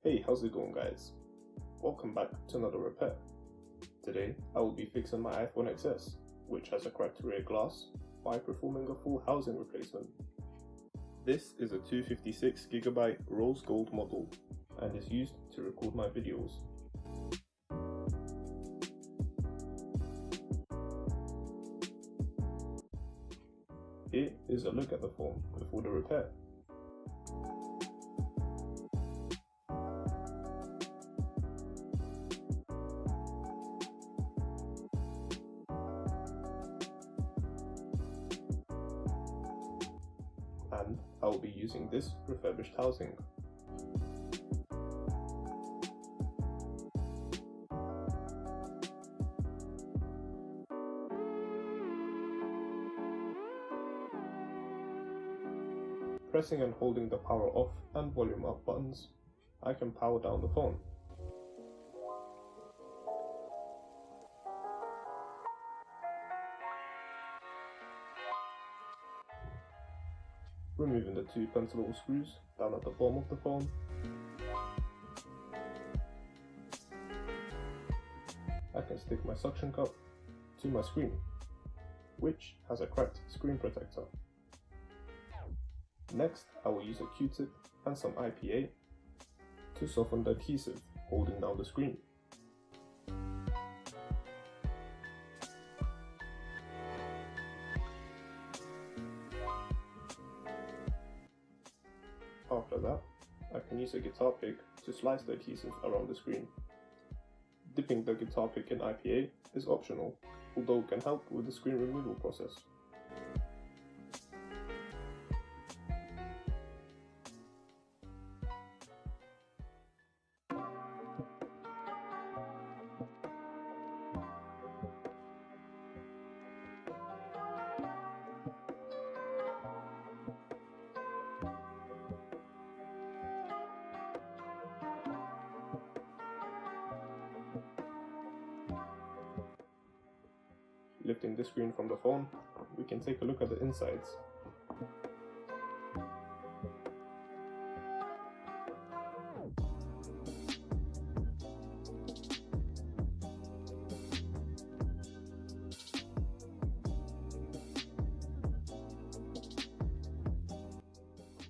Hey, how's it going guys? Welcome back to another repair. Today I will be fixing my iPhone XS, which has a cracked rear glass, by performing a full housing replacement. This is a 256GB rose gold model and is used to record my videos. Here is a look at the phone before the repair. And I will be using this refurbished housing. Pressing and holding the power off and volume up buttons, I can power down the phone. Removing the two pencilable screws down at the bottom of the phone. I can stick my suction cup to my screen, which has a cracked screen protector. Next, I will use a Q-tip and some IPA to soften the adhesive holding down the screen. After that, I can use a guitar pick to slice the adhesive around the screen. Dipping the guitar pick in IPA is optional, although it can help with the screen removal process. Lifting the screen from the phone, we can take a look at the insides.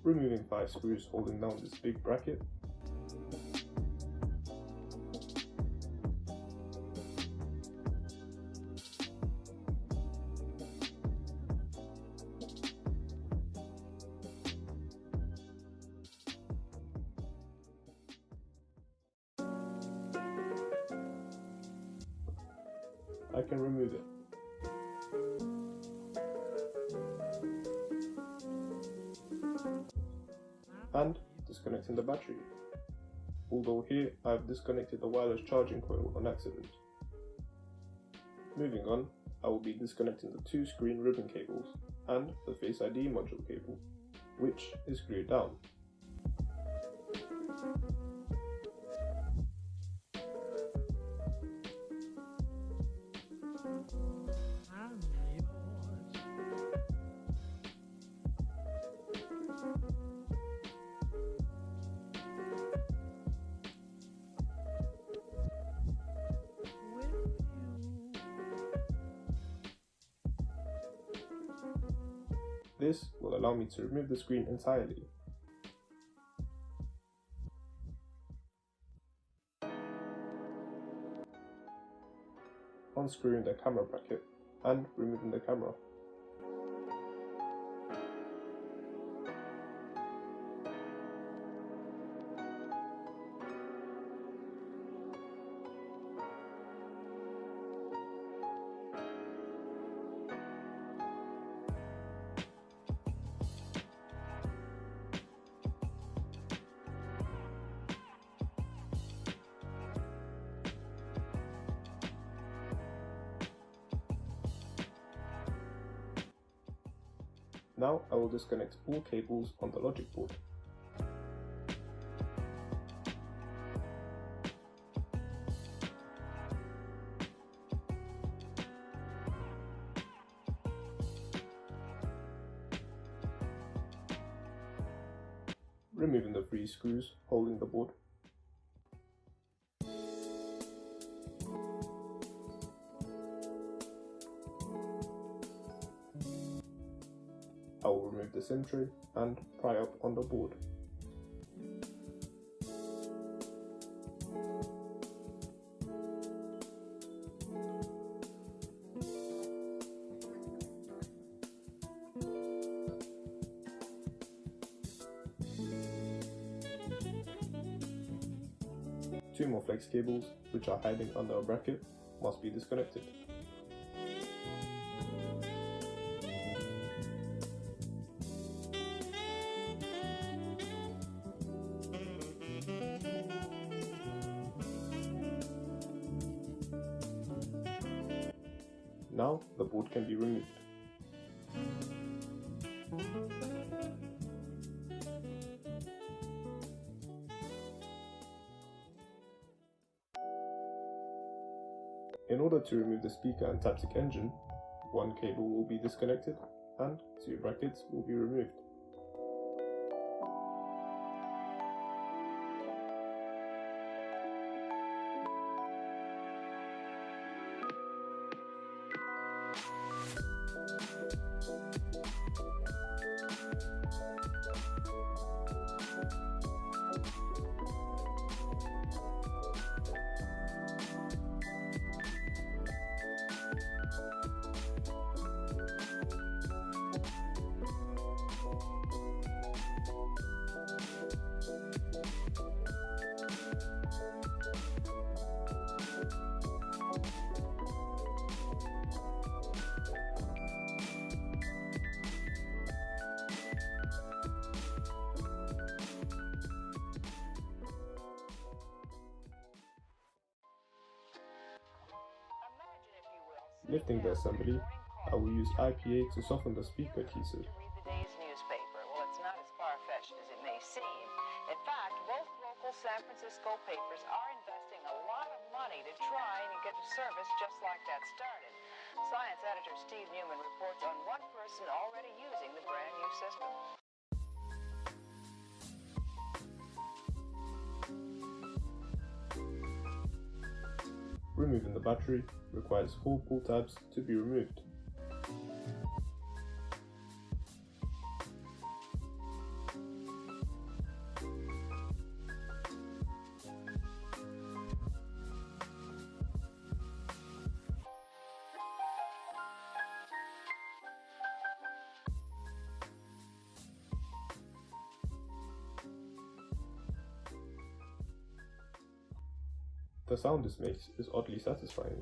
Removing 5 screws holding down this big bracket. I can remove it. And disconnecting the battery. Although here I have disconnected the wireless charging coil on accident. Moving on, I will be disconnecting the 2 screen ribbon cables and the Face ID module cable, which is screwed down. This will allow me to remove the screen entirely. Unscrewing the camera bracket and removing the camera. Now I will disconnect all cables on the logic board. Removing the 3 screws holding the board. remove the SIM tray and pry up on the board. Two more flex cables, which are hiding under a bracket, must be disconnected. Now the board can be removed. In order to remove the speaker and Taptic engine, one cable will be disconnected and two brackets will be removed. Lifting the assembly, I will use IPA to soften the speaker cases. Read the day's newspaper. Well, it's not as far-fetched as it may seem. In fact, both local San Francisco papers are investing a lot of money to try and get a service just like that started. Science editor Steve Newman reports on one person already using the brand new system. Removing the battery requires 4 pull tabs to be removed. The sound this makes is oddly satisfying.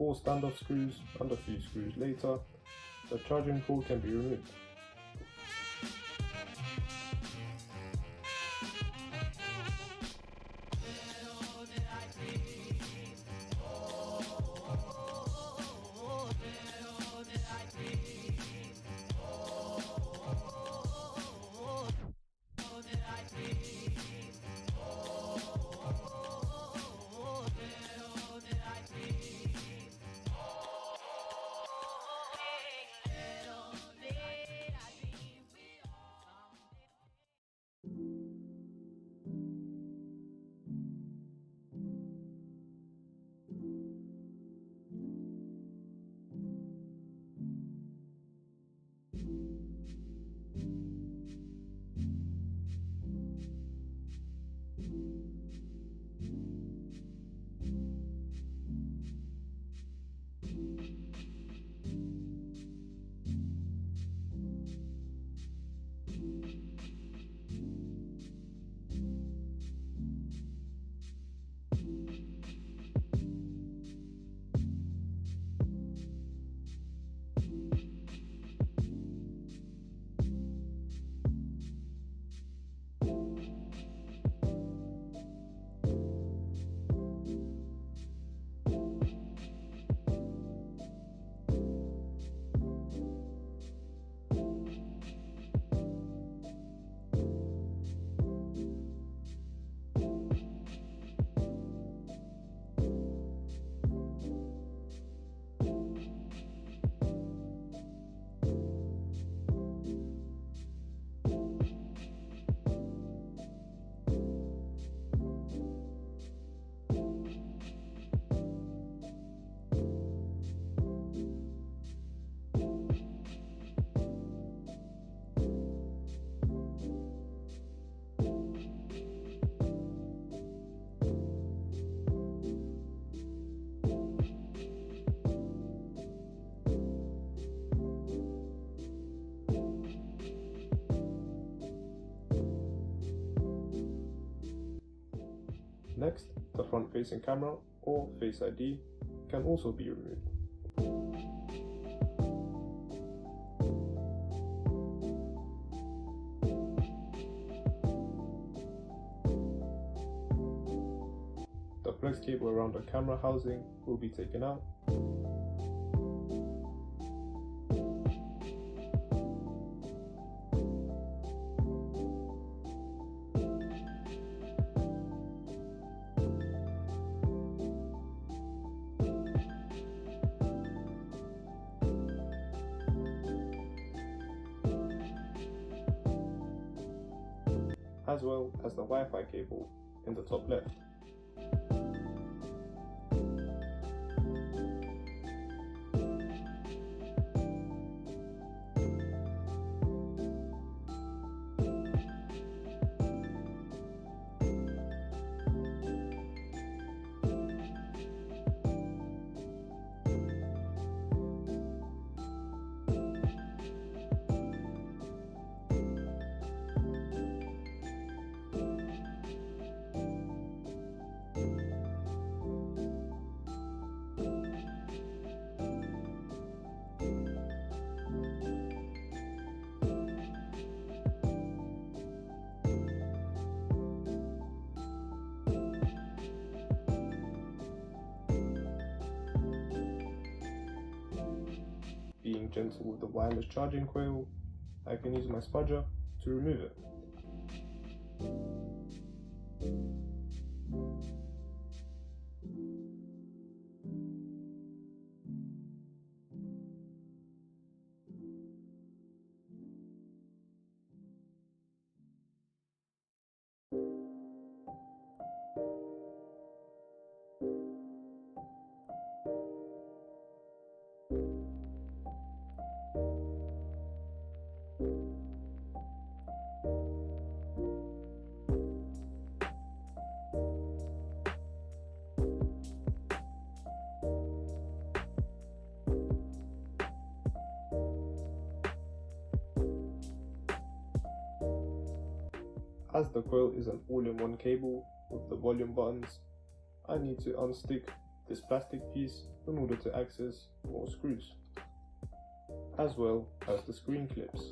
Four standoff screws and a few screws later, the charging port can be removed. Next, the front-facing camera or Face ID can also be removed. The flex cable around the camera housing will be taken out. As well as the Wi-Fi cable in the top left. Being gentle with the wireless charging coil, I can use my spudger to remove it. As the coil is an all-in-one cable with the volume buttons, I need to unstick this plastic piece in order to access more screws, as well as the screen clips.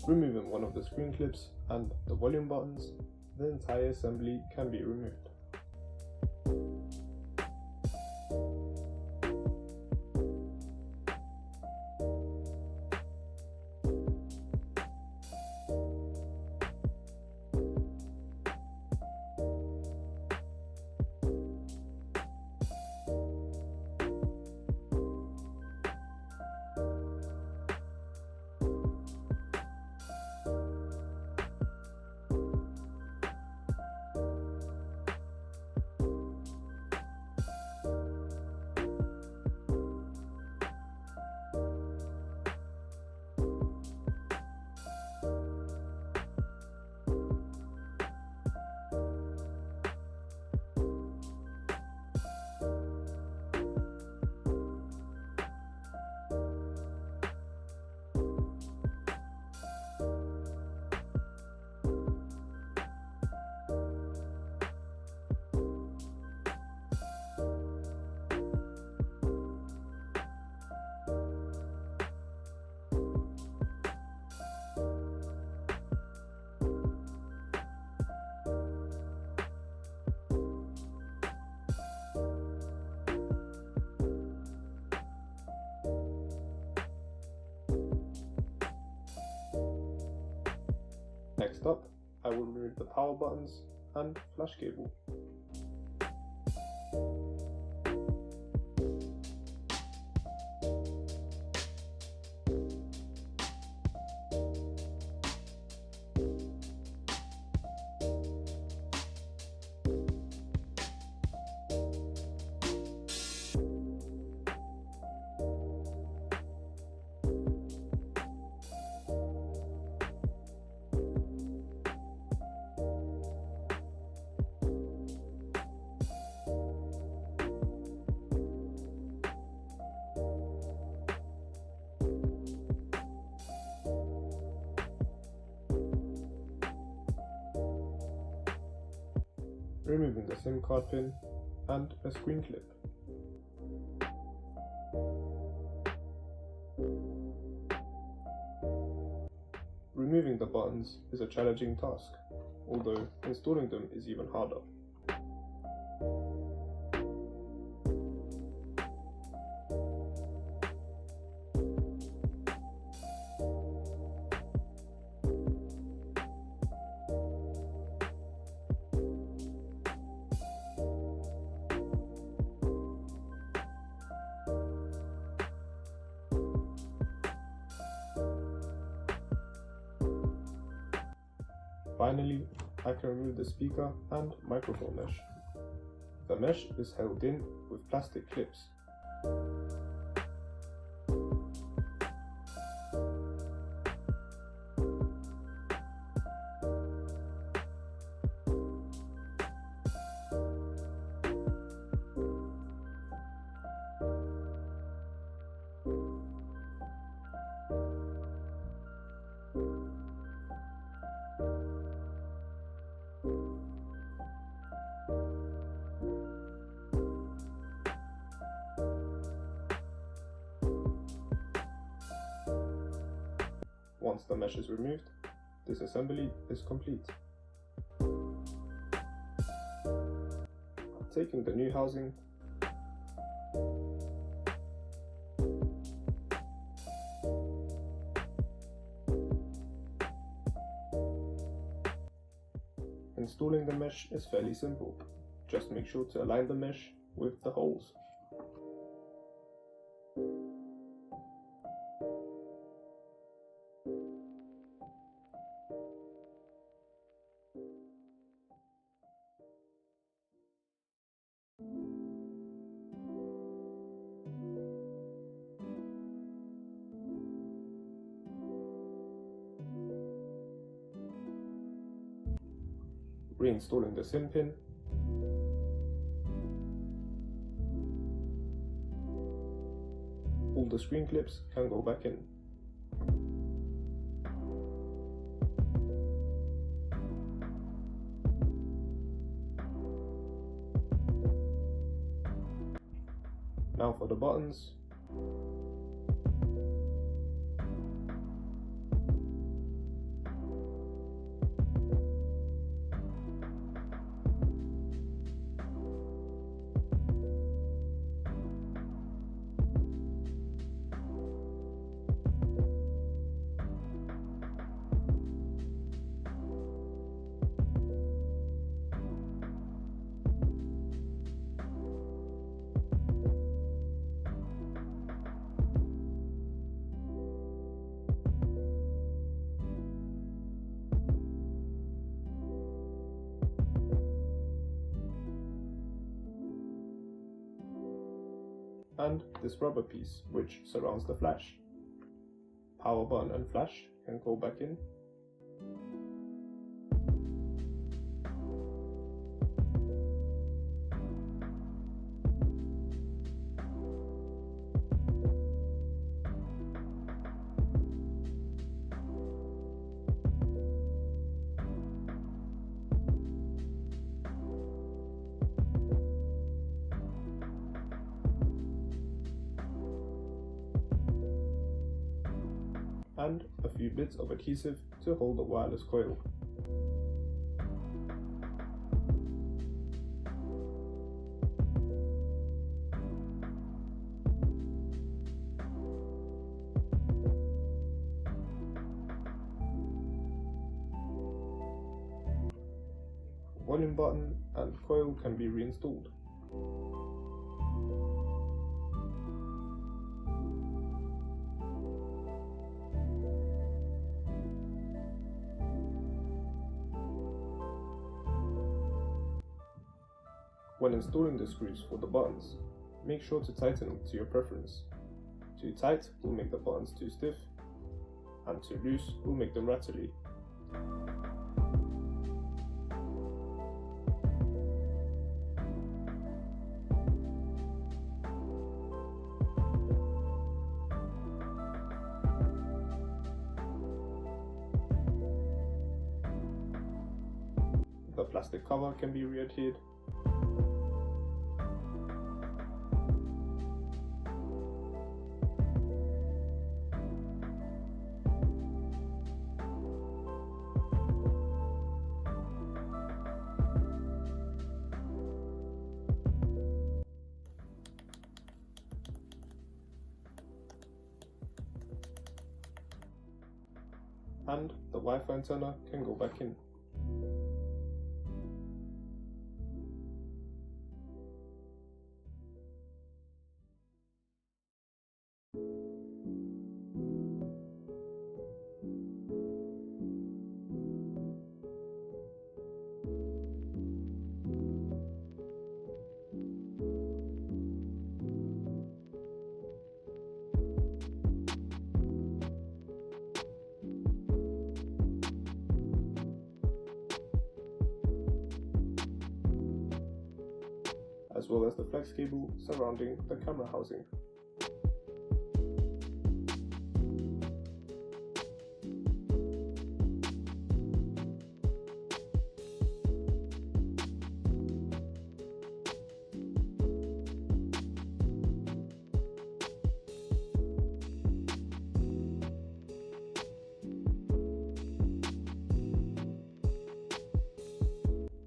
Removing one of the screen clips and the volume buttons, the entire assembly can be removed. Next up, I will remove the power buttons and flash cable. removing the SIM card pin and a screen clip. Removing the buttons is a challenging task, although installing them is even harder. Finally, I can remove the speaker and microphone mesh. The mesh is held in with plastic clips. Once the mesh is removed, this assembly is complete. Taking the new housing, installing the mesh is fairly simple. Just make sure to align the mesh with the holes. Reinstalling the SIM pin, all the screen clips can go back in. Now for the buttons. And this rubber piece which surrounds the flash. Power button and flash can go back in. And a few bits of adhesive to hold the wireless coil. Volume button and coil can be reinstalled. When installing the screws for the buttons, make sure to tighten them to your preference. Too tight will make the buttons too stiff, and too loose will make them rattly. The plastic cover can be re-adhered. And the Wi-Fi antenna can go back in. As well as the flex cable surrounding the camera housing.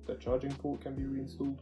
The charging port can be reinstalled.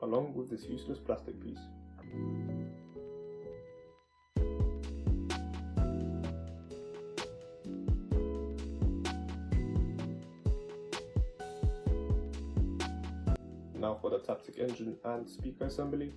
Along with this useless plastic piece. Now for the Taptic engine and speaker assembly.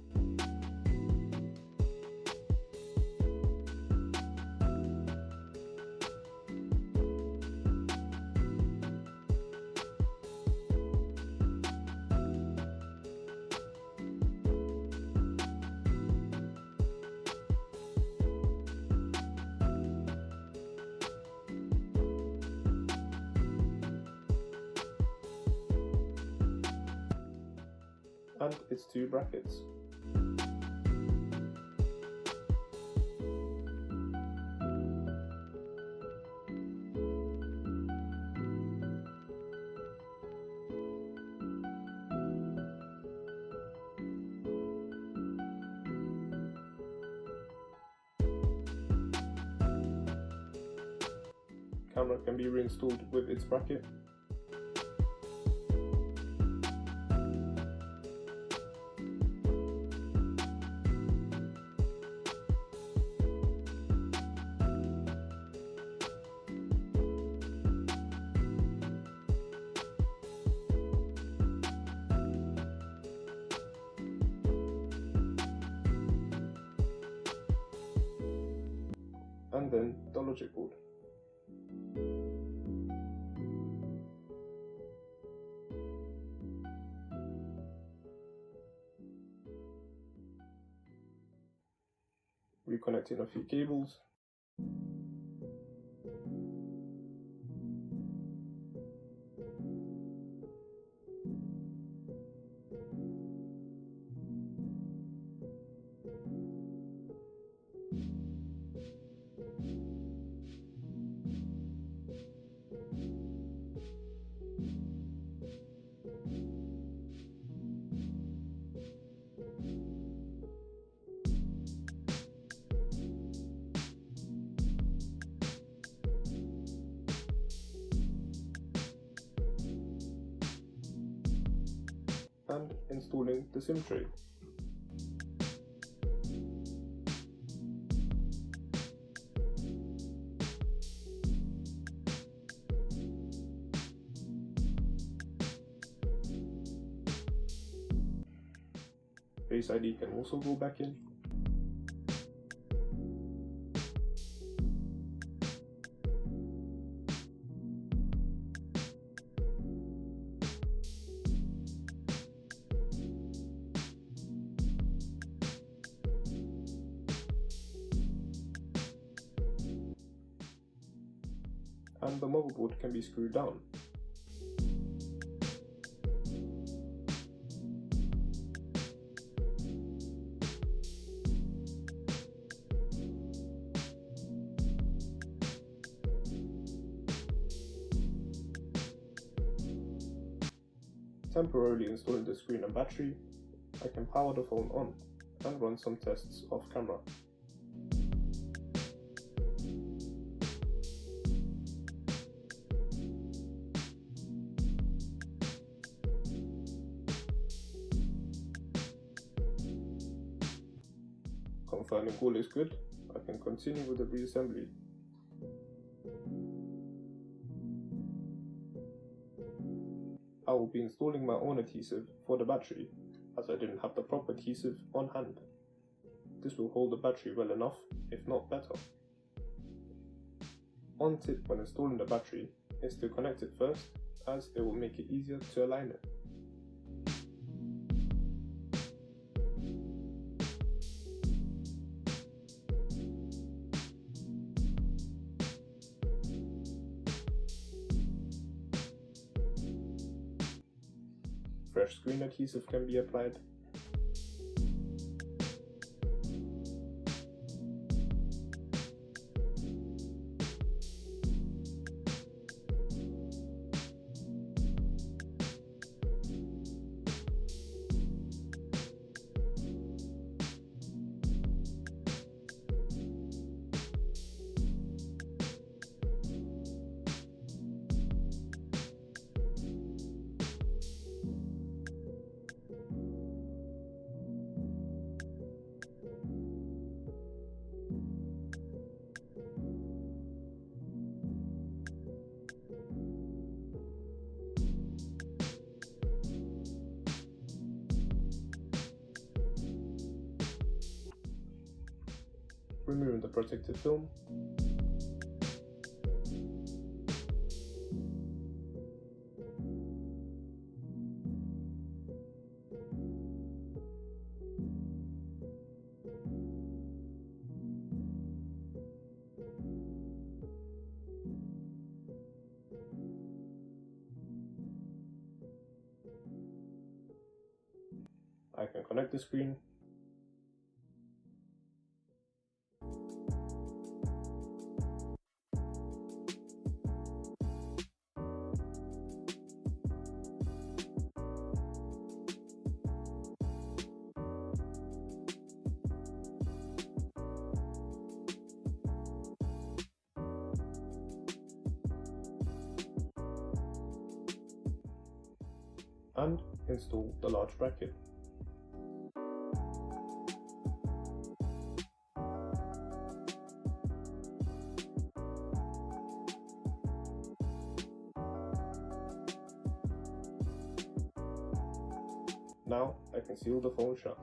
And its two brackets. Camera can be reinstalled with its bracket. And then the logic board. Reconnecting a few cables. and installing the SIM tray. Face ID can also go back in. And the motherboard can be screwed down. Temporarily installing the screen and battery, I can power the phone on and run some tests off camera. Confirming all is good, I can continue with the reassembly. I will be installing my own adhesive for the battery, as I didn't have the proper adhesive on hand. This will hold the battery well enough, if not better. One tip when installing the battery is to connect it first, as it will make it easier to align it. Fresh screen adhesive can be applied. Removing the protective film. I can connect the screen. And install the large bracket. Now I can seal the phone shut.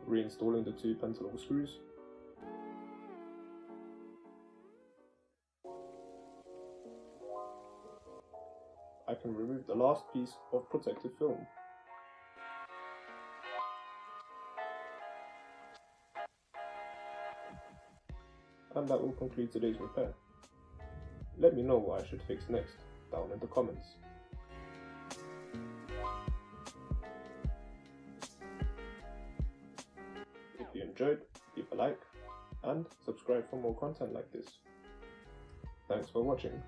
Reinstalling the two pentagonal screws. I can remove the last piece of protective film. And that will conclude today's repair. Let me know what I should fix next down in the comments. If you enjoyed, leave a like and subscribe for more content like this. Thanks for watching.